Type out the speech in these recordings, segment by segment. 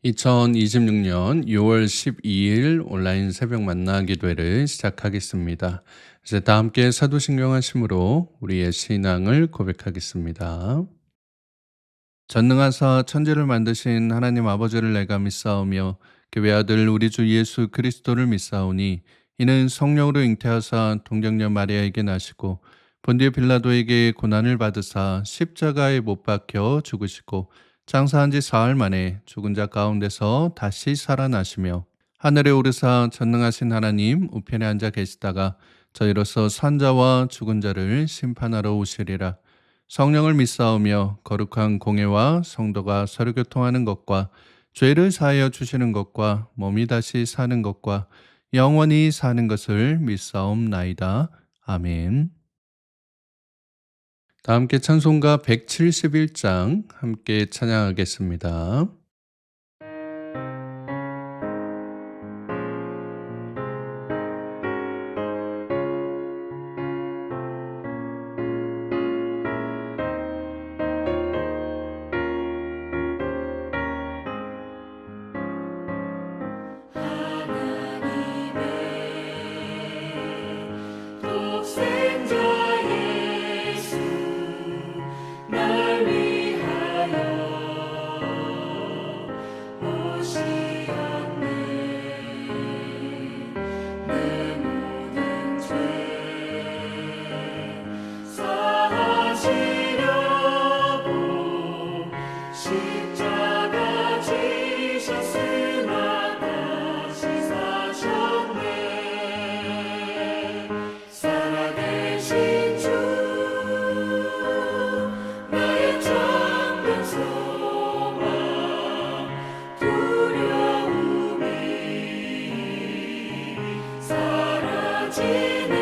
2026년 6월 12일 온라인 새벽 만나 기도회를 시작하겠습니다. 이제 다 함께 사도신경 하심으로 우리의 신앙을 고백하겠습니다. 전능하사 천지를 만드신 하나님 아버지를 내가 믿사오며 그 외아들 우리 주 예수 그리스도를 믿사오니 이는 성령으로 잉태하사 동정녀 마리아에게 나시고 본디오 빌라도에게 고난을 받으사 십자가에 못 박혀 죽으시고 장사한 지 사흘 만에 죽은 자 가운데서 다시 살아나시며 하늘에 오르사 전능하신 하나님 우편에 앉아 계시다가 저희로서 산자와 죽은 자를 심판하러 오시리라. 성령을 믿사오며 거룩한 공예와 성도가 서로 교통하는 것과 죄를 사하여 주시는 것과 몸이 다시 사는 것과 영원히 사는 것을 믿사옵나이다. 아멘. 다 함께 찬송가 171장 함께 찬양하겠습니다. 하나님의 독생자 예수 날 위하여 오시었네. 내 모든 죄 사하시려고 십자가 지셨으나 다시 사셨네. 살아계신 주 나의 참된 소망 두려움이 사라지네.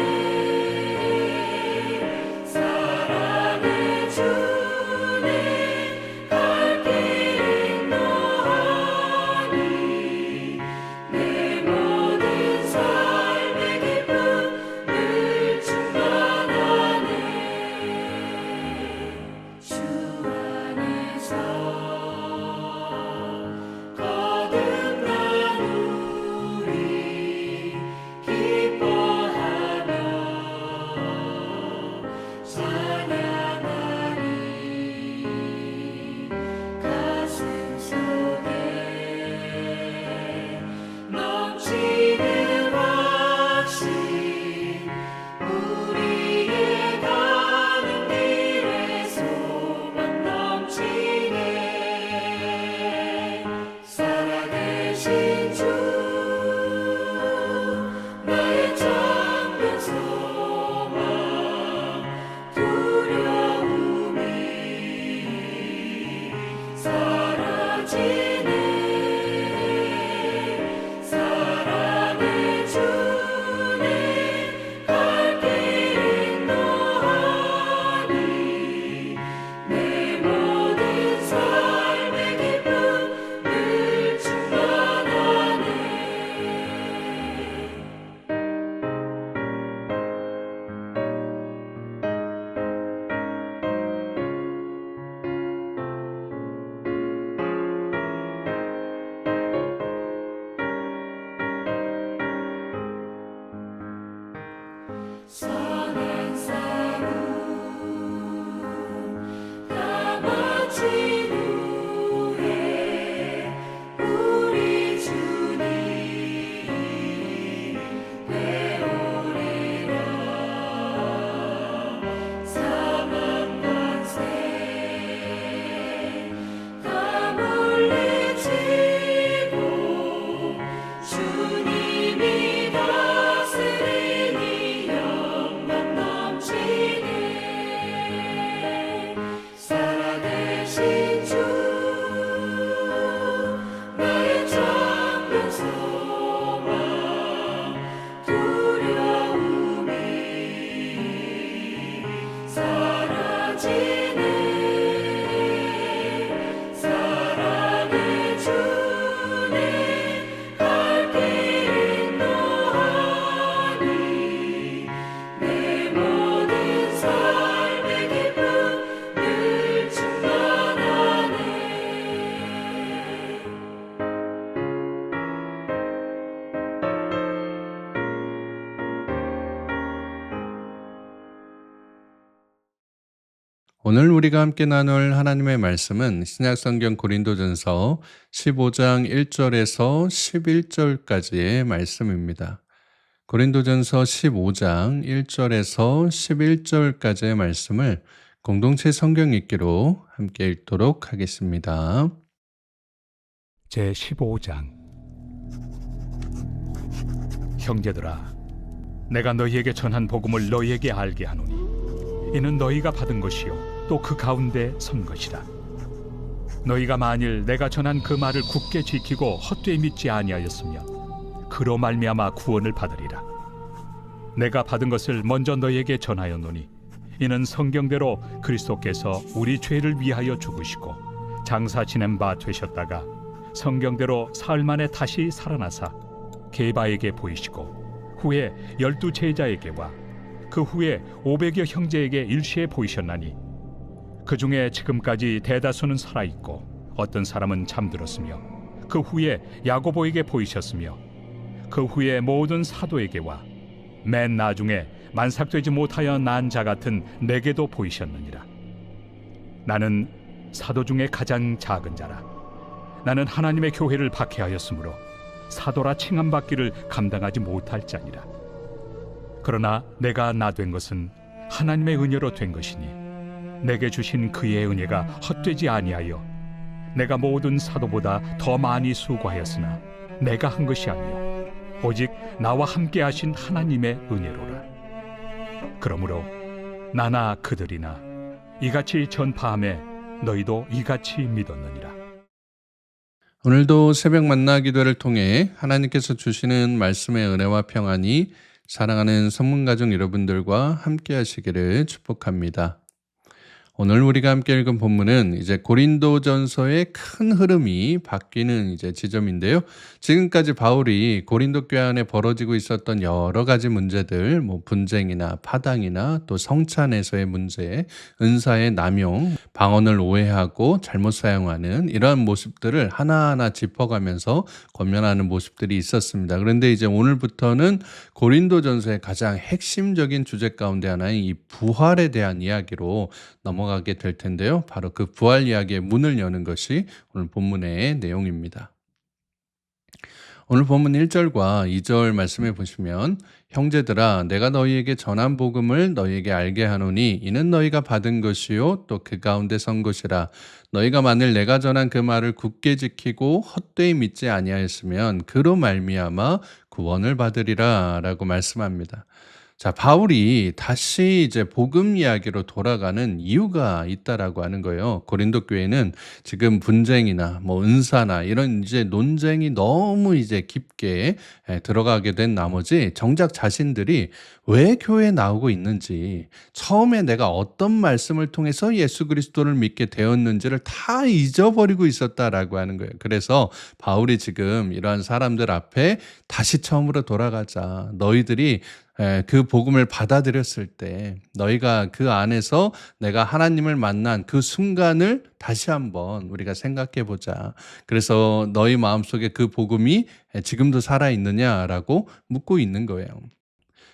사랑의 주님 갈 길 인도하니 내 모든 삶의 기쁨을 충만하네. 주 안에서 거듭난 우리 기뻐하며 찬양하리. 가슴 속에 넘치는 확신 우리의 가는 길에 소망 넘치네. 살아계신 주 나의 참된 소망 두려움이 사라지네. 사랑의 주님 갈 길 인도하니 내 모든 삶의 기쁨을 충만하네. 오늘 우리가 함께 나눌 하나님의 말씀은 신약성경 고린도전서 15장 1절에서 11절까지의 말씀입니다. 고린도전서 15장 1절에서 11절까지의 말씀을 공동체 성경 읽기로 함께 읽도록 하겠습니다. 제 15장. 형제들아, 내가 너희에게 전한 복음을 너희에게 알게 하노니 이는 너희가 받은 것이요 또 그 가운데 선 것이라. 너희가 만일 내가 전한 그 말을 굳게 지키고 헛되이 믿지 아니하였으면 그로 말미암아 구원을 받으리라. 내가 받은 것을 먼저 너희에게 전하였노니 이는 성경대로 그리스도께서 우리 죄를 위하여 죽으시고 장사 지낸 바 되셨다가 성경대로 사흘 만에 다시 살아나사 게바에게 보이시고 후에 12 제자에게와 그 후에 500여 형제에게 일시에 보이셨나니 그 중에 지금까지 대다수는 살아있고 어떤 사람은 잠들었으며 그 후에 야고보에게 보이셨으며 그 후에 모든 사도에게와 맨 나중에 만삭되지 못하여 난 자 같은 내게도 보이셨느니라. 나는 사도 중에 가장 작은 자라. 나는 하나님의 교회를 박해하였으므로 사도라 칭함받기를 감당하지 못할 자니라. 그러나 내가 나 된 것은 하나님의 은혜로 된 것이니 내게 주신 그의 은혜가 헛되지 아니하여 내가 모든 사도보다 더 많이 수고하였으나 내가 한 것이 아니요 오직 나와 함께 하신 하나님의 은혜로라. 그러므로 나나 그들이나 이같이 전파함에 너희도 이같이 믿었느니라. 오늘도 새벽 만나 기도를 통해 하나님께서 주시는 말씀의 은혜와 평안이 사랑하는 성문가족 여러분들과 함께 하시기를 축복합니다. 오늘 우리가 함께 읽은 본문은 이제 고린도전서의 큰 흐름이 바뀌는 이제 지점인데요. 지금까지 바울이 고린도 교회 안에 벌어지고 있었던 여러 가지 문제들, 분쟁이나 파당이나 또 성찬에서의 문제, 은사의 남용, 방언을 오해하고 잘못 사용하는 이러한 모습들을 하나하나 짚어가면서 권면하는 모습들이 있었습니다. 그런데 이제 오늘부터는 고린도전서의 가장 핵심적인 주제 가운데 하나인 이 부활에 대한 이야기로 넘어가게 될 텐데요. 바로 그 부활 이야기의 문을 여는 것이 오늘 본문의 내용입니다. 오늘 본문 1절과 2절 말씀해 보시면 형제들아 내가 너희에게 전한 복음을 너희에게 알게 하노니 이는 너희가 받은 것이요 또 그 가운데 선 것이라. 너희가 만일 내가 전한 그 말을 굳게 지키고 헛되이 믿지 아니하였으면 그로 말미암아 구원을 받으리라 라고 말씀합니다. 자, 바울이 다시 이제 복음 이야기로 돌아가는 이유가 있다라고 하는 거예요. 고린도 교회는 지금 분쟁이나 은사나 이런 이제 논쟁이 너무 이제 깊게 들어가게 된 나머지 정작 자신들이 왜 교회에 나오고 있는지, 처음에 내가 어떤 말씀을 통해서 예수 그리스도를 믿게 되었는지를 다 잊어버리고 있었다라고 하는 거예요. 그래서 바울이 지금 이러한 사람들 앞에 다시 처음으로 돌아가자. 너희들이 그 복음을 받아들였을 때 너희가 그 안에서 내가 하나님을 만난 그 순간을 다시 한번 우리가 생각해 보자. 그래서 너희 마음속에 그 복음이 지금도 살아있느냐라고 묻고 있는 거예요.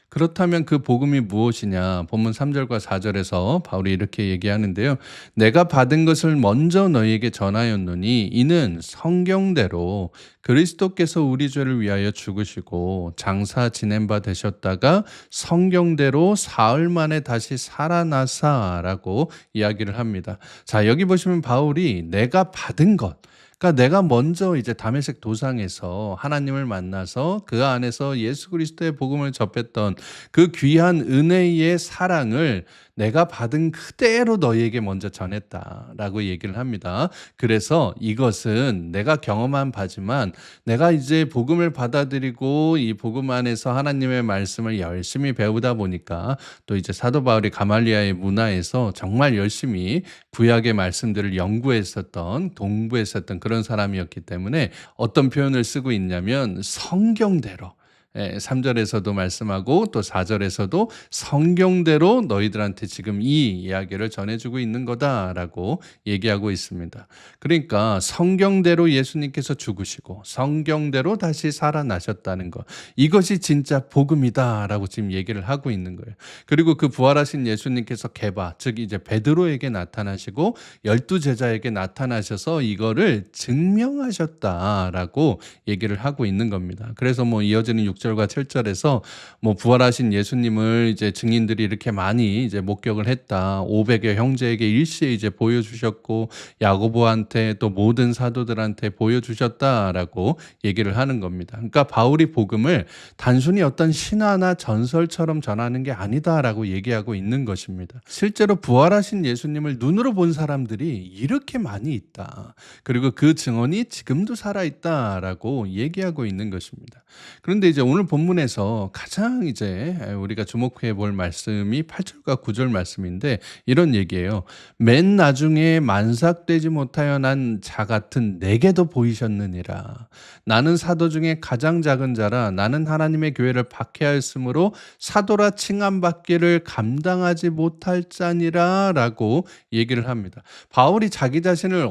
그렇다면 그 복음이 무엇이냐? 본문 3절과 4절에서 바울이 이렇게 얘기하는데요. 내가 받은 것을 먼저 너희에게 전하였노니 이는 성경대로 그리스도께서 우리 죄를 위하여 죽으시고 장사 지낸 바 되셨다가 성경대로 사흘 만에 다시 살아나사라고 이야기를 합니다. 자, 여기 보시면 바울이 내가 받은 것, 그러니까 내가 먼저 이제 다메섹 도상에서 하나님을 만나서 그 안에서 예수 그리스도의 복음을 접했던 그 귀한 은혜의 사랑을 내가 받은 그대로 너희에게 먼저 전했다라고 얘기를 합니다. 그래서 이것은 내가 경험한 바지만 내가 이제 복음을 받아들이고 이 복음 안에서 하나님의 말씀을 열심히 배우다 보니까 또 이제 사도 바울이 가말리아의 문화에서 정말 열심히 구약의 말씀들을 연구했었던, 공부했었던 그런 사람이었기 때문에 어떤 표현을 쓰고 있냐면 성경대로, 3절에서도 말씀하고 또 4절에서도 성경대로 너희들한테 지금 이 이야기를 전해주고 있는 거다라고 얘기하고 있습니다. 그러니까 성경대로 예수님께서 죽으시고 성경대로 다시 살아나셨다는 것, 이것이 진짜 복음이다라고 지금 얘기를 하고 있는 거예요. 그리고 그 부활하신 예수님께서 게바, 즉 이제 베드로에게 나타나시고 12제자에게 나타나셔서 이거를 증명하셨다라고 얘기를 하고 있는 겁니다. 그래서 뭐 이어지는 6절과 7절에서 뭐 부활하신 예수님을 이제 증인들이 이렇게 많이 이제 목격을 했다. 500여 형제에게 일시에 이제 보여주셨고 야고보한테 또 모든 사도들한테 보여주셨다라고 얘기를 하는 겁니다. 그러니까 바울이 복음을 단순히 어떤 신화나 전설처럼 전하는 게 아니다라고 얘기하고 있는 것입니다. 실제로 부활하신 예수님을 눈으로 본 사람들이 이렇게 많이 있다. 그리고 그 증언이 지금도 살아있다라고 얘기하고 있는 것입니다. 그런데 이제 오늘 본문에서 가장 이제 우리가 주목해 볼 말씀이 8절과 9절 말씀인데 이런 얘기예요. 맨 나중에 만삭되지 못하여 난 자 같은 내게도 보이셨느니라. 나는 사도 중에 가장 작은 자라. 나는 하나님의 교회를 박해하였으므로 사도라 칭함받기를 감당하지 못할 자니라 라고 얘기를 합니다. 바울이 자기 자신을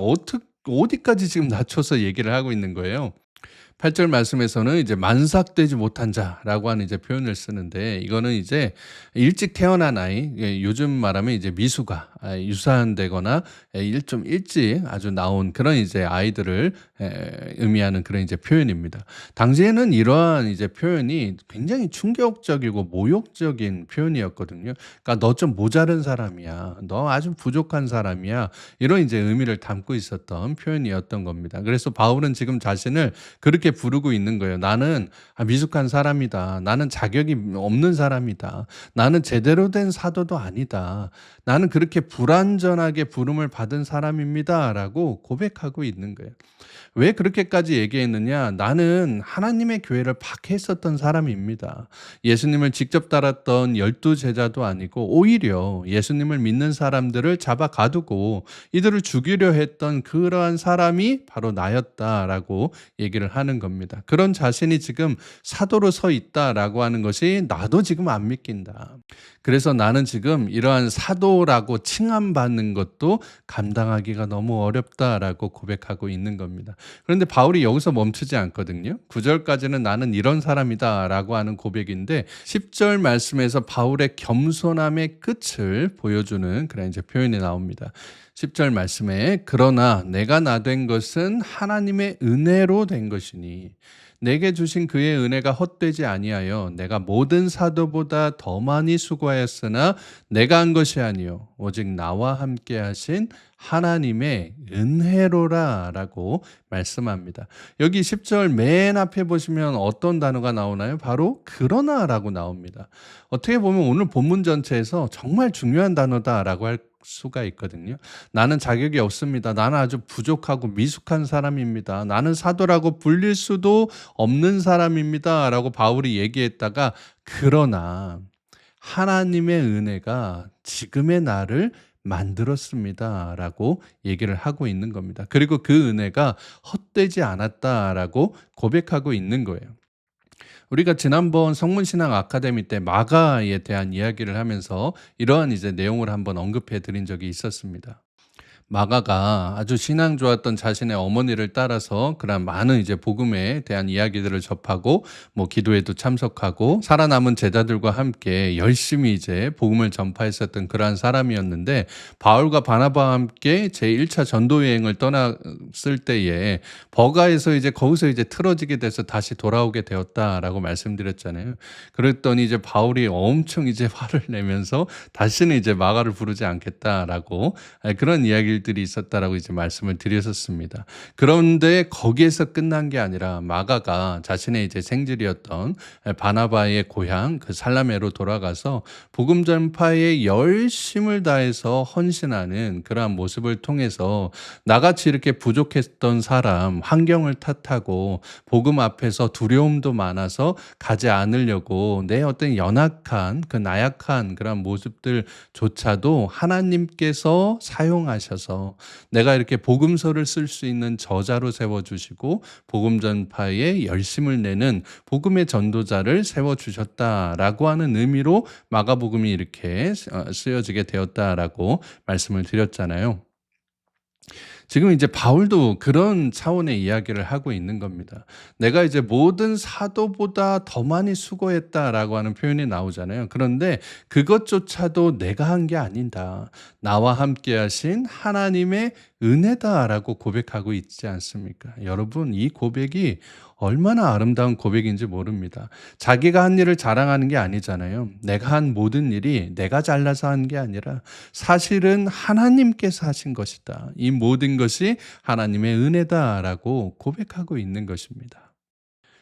어디까지 지금 낮춰서 얘기를 하고 있는 거예요. 8절 말씀에서는 이제 만삭되지 못한 자라고 하는 이제 표현을 쓰는데 이거는 이제 일찍 태어난 아이, 요즘 말하면 이제 미수가 유산되거나 좀 일찍 아주 나온 그런 이제 아이들을 의미하는 그런 이제 표현입니다. 당시에는 이러한 이제 표현이 굉장히 충격적이고 모욕적인 표현이었거든요. 그러니까 너 좀 모자른 사람이야, 너 아주 부족한 사람이야, 이런 이제 의미를 담고 있었던 표현이었던 겁니다. 그래서 바울은 지금 자신을 그렇게 부르고 있는 거예요. 나는 미숙한 사람이다. 나는 자격이 없는 사람이다. 나는 제대로 된 사도도 아니다. 나는 그렇게 불완전하게 부름을 받은 사람입니다. 라고 고백하고 있는 거예요. 왜 그렇게까지 얘기했느냐? 나는 하나님의 교회를 박해했었던 사람입니다. 예수님을 직접 따랐던 12제자도 아니고 오히려 예수님을 믿는 사람들을 잡아 가두고 이들을 죽이려 했던 그러한 사람이 바로 나였다라고 얘기를 하는 겁니다. 그런 자신이 지금 사도로 서 있다라고 하는 것이 나도 지금 안 믿긴다. 그래서 나는 지금 이러한 사도라고 칭함받는 것도 감당하기가 너무 어렵다라고 고백하고 있는 겁니다. 그런데 바울이 여기서 멈추지 않거든요. 9절까지는 나는 이런 사람이다라고 하는 고백인데 10절 말씀에서 바울의 겸손함의 끝을 보여주는 그런 이제 표현이 나옵니다. 10절 말씀에 그러나 내가 나 된 것은 하나님의 은혜로 된 것이니 내게 주신 그의 은혜가 헛되지 아니하여 내가 모든 사도보다 더 많이 수고하였으나 내가 한 것이 아니요 오직 나와 함께 하신 하나님의 은혜로라 라고 말씀합니다. 여기 10절 맨 앞에 보시면 어떤 단어가 나오나요? 바로 그러나 라고 나옵니다. 어떻게 보면 오늘 본문 전체에서 정말 중요한 단어다라고 할 수가 있거든요. 나는 자격이 없습니다. 나는 아주 부족하고 미숙한 사람입니다. 나는 사도라고 불릴 수도 없는 사람입니다. 라고 바울이 얘기했다가 그러나 하나님의 은혜가 지금의 나를 만들었습니다. 라고 얘기를 하고 있는 겁니다. 그리고 그 은혜가 헛되지 않았다라고 고백하고 있는 거예요. 우리가 지난번 성문신앙 아카데미 때 마가에 대한 이야기를 하면서 이러한 이제 내용을 한번 언급해 드린 적이 있었습니다. 마가가 아주 신앙 좋았던 자신의 어머니를 따라서 그런 많은 이제 복음에 대한 이야기들을 접하고 뭐 기도에도 참석하고 살아남은 제자들과 함께 열심히 이제 복음을 전파했었던 그러한 사람이었는데 바울과 바나바와 함께 제1차 전도 여행을 떠났을 때에 버가에서 이제 거기서 이제 틀어지게 돼서 다시 돌아오게 되었다라고 말씀드렸잖아요. 그랬더니 이제 바울이 엄청 이제 화를 내면서 다시는 이제 마가를 부르지 않겠다라고 그런 이야기를 들이 있었다라고 이제 말씀을 드렸었습니다. 그런데 거기에서 끝난 게 아니라 마가가 자신의 이제 생질이었던 바나바의 고향 그 살라메로 돌아가서 복음 전파에 열심을 다해서 헌신하는 그러한 모습을 통해서 나같이 이렇게 부족했던 사람, 환경을 탓하고 복음 앞에서 두려움도 많아서 가지 않으려고 내 어떤 연약한 그 나약한 그런 모습들조차도 하나님께서 사용하셔서 세워주셔서 내가 이렇게 복음서를 쓸 수 있는 저자로 세워주시고 복음 전파에 열심을 내는 복음의 전도자를 세워주셨다라고 하는 의미로 마가복음이 이렇게 쓰여지게 되었다라고 말씀을 드렸잖아요. 지금 이제 바울도 그런 차원의 이야기를 하고 있는 겁니다. 내가 이제 모든 사도보다 더 많이 수고했다라고 하는 표현이 나오잖아요. 그런데 그것조차도 내가 한 게 아니다. 나와 함께 하신 하나님의 은혜다라고 고백하고 있지 않습니까? 여러분, 이 고백이 얼마나 아름다운 고백인지 모릅니다. 자기가 한 일을 자랑하는 게 아니잖아요. 내가 한 모든 일이 내가 잘나서 한 게 아니라 사실은 하나님께서 하신 것이다. 이 모든 것이 하나님의 은혜다라고 고백하고 있는 것입니다.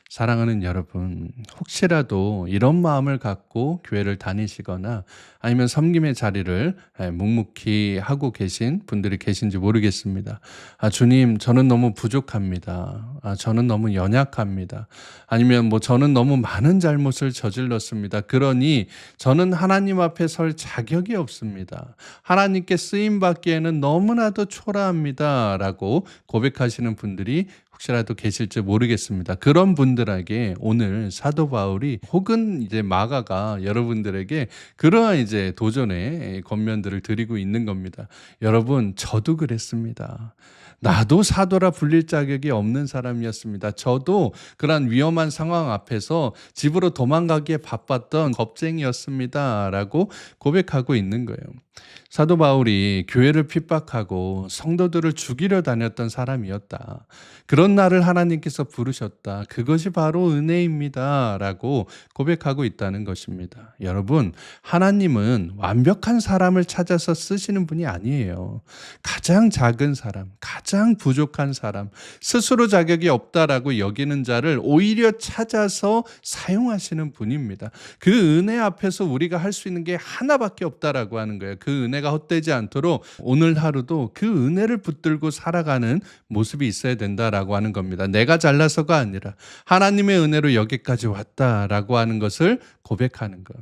사랑하는 여러분, 혹시라도 이런 마음을 갖고 교회를 다니시거나 아니면 섬김의 자리를 묵묵히 하고 계신 분들이 계신지 모르겠습니다. 주님, 저는 너무 부족합니다. 저는 너무 연약합니다. 아니면 저는 너무 많은 잘못을 저질렀습니다. 그러니 저는 하나님 앞에 설 자격이 없습니다. 하나님께 쓰임 받기에는 너무나도 초라합니다. 라고 고백하시는 분들이 혹시라도 계실지 모르겠습니다. 그런 분들에게 오늘 사도 바울이 혹은 이제 마가가 여러분들에게 그러한 이제 도전의 권면들을 드리고 있는 겁니다. 여러분, 저도 그랬습니다. 나도 사도라 불릴 자격이 없는 사람이었습니다. 저도 그러한 위험한 상황 앞에서 집으로 도망가기에 바빴던 겁쟁이였습니다. 라고 고백하고 있는 거예요. 사도 바울이 교회를 핍박하고 성도들을 죽이려 다녔던 사람이었다. 그런 나를 하나님께서 부르셨다. 그것이 바로 은혜입니다. 라고 고백하고 있다는 것입니다. 여러분, 하나님은 완벽한 사람을 찾아서 쓰시는 분이 아니에요. 가장 작은 사람, 가장 부족한 사람, 스스로 자격이 없다라고 여기는 자를 오히려 찾아서 사용하시는 분입니다. 그 은혜 앞에서 우리가 할 수 있는 게 하나밖에 없다라고 하는 거예요. 그 은혜가 헛되지 않도록 오늘 하루도 그 은혜를 붙들고 살아가는 모습이 있어야 된다라고 하는 겁니다. 내가 잘나서가 아니라 하나님의 은혜로 여기까지 왔다라고 하는 것을 고백하는 것.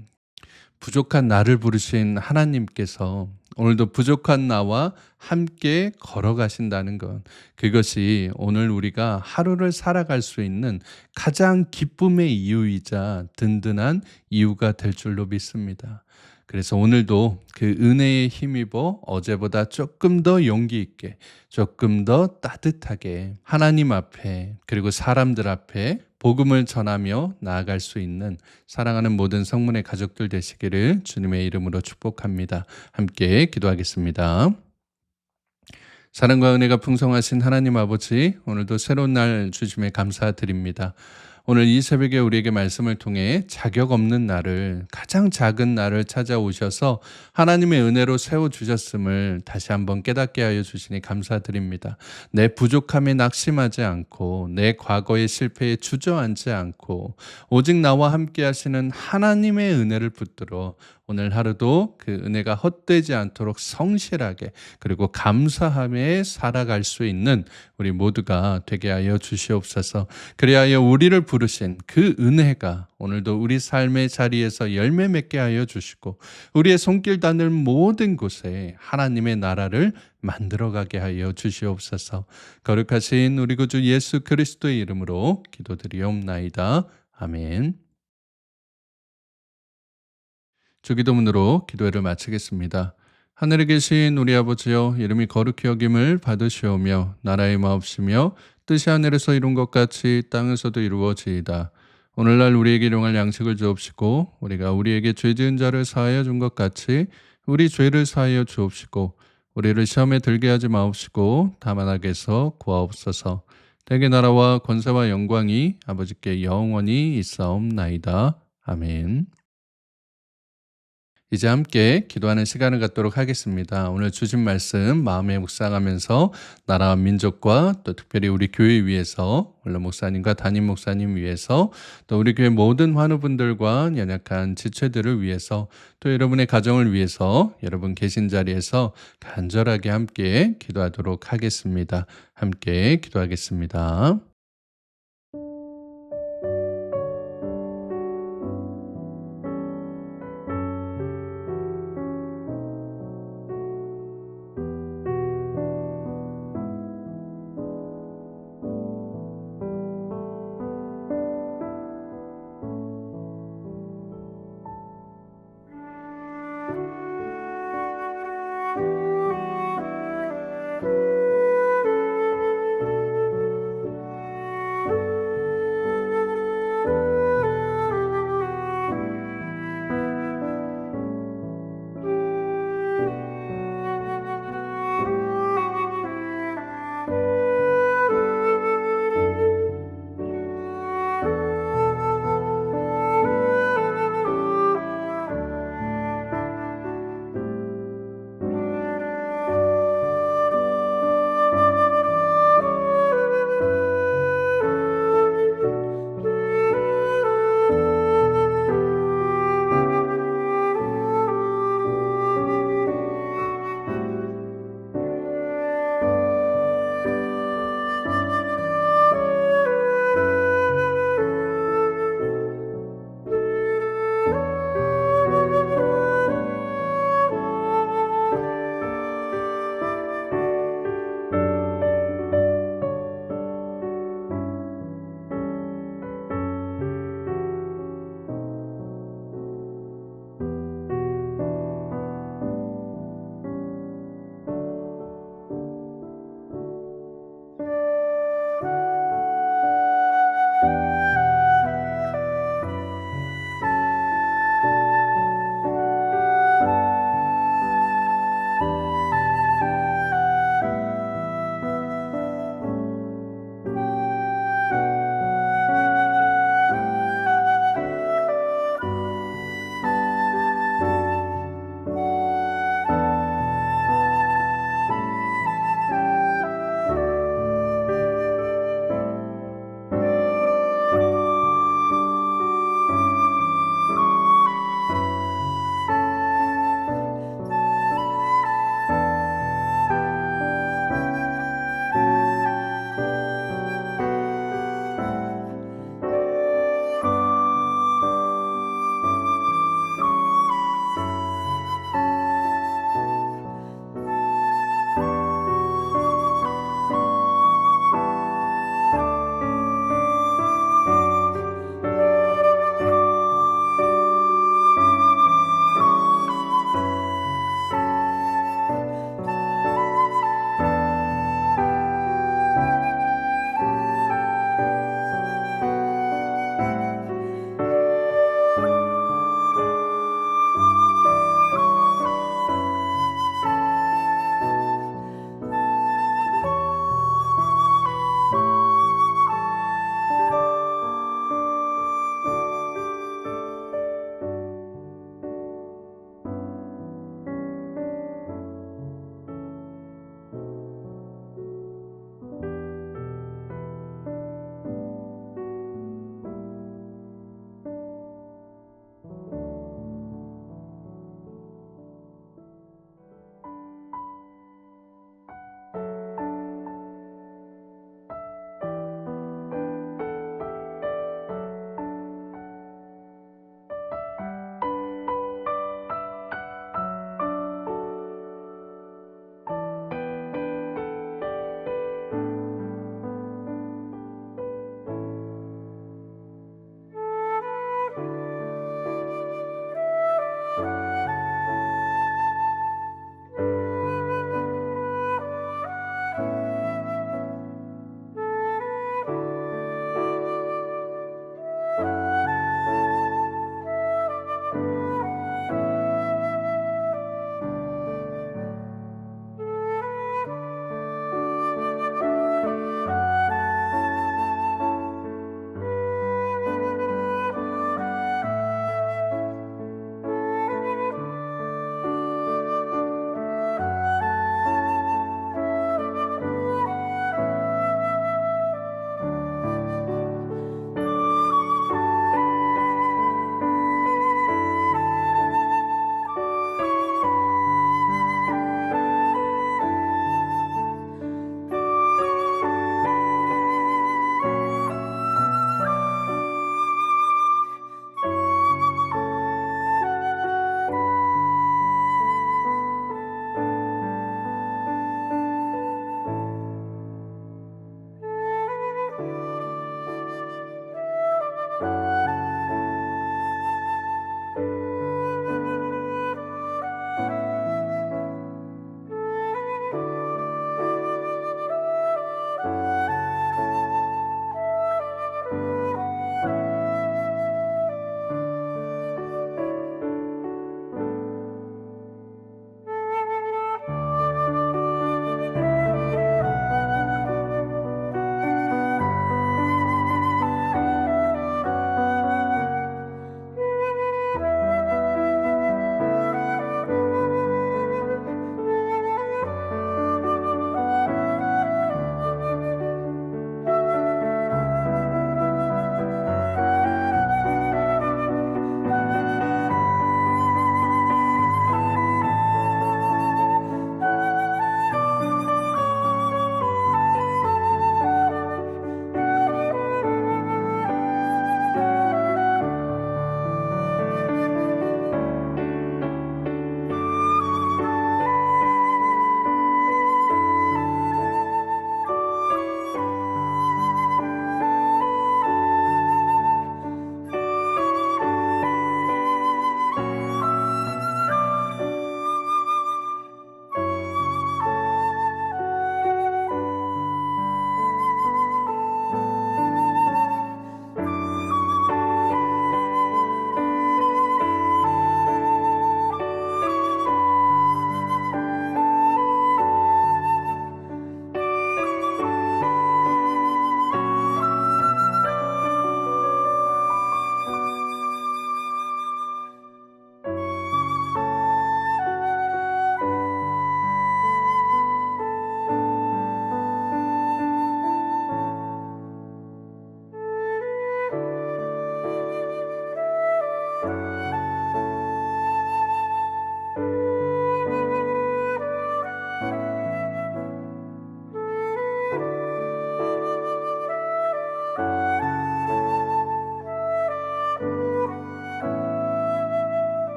부족한 나를 부르신 하나님께서 오늘도 부족한 나와 함께 걸어가신다는 것, 그것이 오늘 우리가 하루를 살아갈 수 있는 가장 기쁨의 이유이자 든든한 이유가 될 줄로 믿습니다. 그래서 오늘도 그 은혜에 힘입어 어제보다 조금 더 용기 있게, 조금 더 따뜻하게 하나님 앞에 그리고 사람들 앞에 복음을 전하며 나아갈 수 있는 사랑하는 모든 성문의 가족들 되시기를 주님의 이름으로 축복합니다. 함께 기도하겠습니다. 사랑과 은혜가 풍성하신 하나님 아버지, 오늘도 새로운 날 주심에 감사드립니다. 오늘 이 새벽에 우리에게 말씀을 통해 자격 없는 나를, 가장 작은 나를 찾아오셔서 하나님의 은혜로 세워주셨음을 다시 한번 깨닫게 하여 주시니 감사드립니다. 내 부족함에 낙심하지 않고 내 과거의 실패에 주저앉지 않고 오직 나와 함께 하시는 하나님의 은혜를 붙들어 오늘 하루도 그 은혜가 헛되지 않도록 성실하게 그리고 감사함에 살아갈 수 있는 우리 모두가 되게 하여 주시옵소서. 그리하여 우리를 부르신 그 은혜가 오늘도 우리 삶의 자리에서 열매 맺게 하여 주시고 우리의 손길 닿는 모든 곳에 하나님의 나라를 만들어가게 하여 주시옵소서. 거룩하신 우리 구주 예수 그리스도의 이름으로 기도드리옵나이다. 아멘. 주기도문으로 기도회를 마치겠습니다. 하늘에 계신 우리 아버지여, 이름이 거룩히 여김을 받으시오며 나라의 마옵시며 뜻이 하늘에서 이룬 것 같이 땅에서도 이루어지이다. 오늘날 우리에게 일용할 양식을 주옵시고 우리가 우리에게 죄 지은 자를 사하여 준 것 같이 우리 죄를 사하여 주옵시고 우리를 시험에 들게 하지 마옵시고 다만 악에서 구하옵소서. 대개 나라와 권세와 영광이 아버지께 영원히 있사옵나이다. 아멘. 이제 함께 기도하는 시간을 갖도록 하겠습니다. 오늘 주신 말씀 마음에 묵상하면서 나라와 민족과 또 특별히 우리 교회 위해서, 물론 목사님과 담임 목사님 위해서, 또 우리 교회 모든 환우분들과 연약한 지체들을 위해서, 또 여러분의 가정을 위해서 여러분 계신 자리에서 간절하게 함께 기도하도록 하겠습니다. 함께 기도하겠습니다.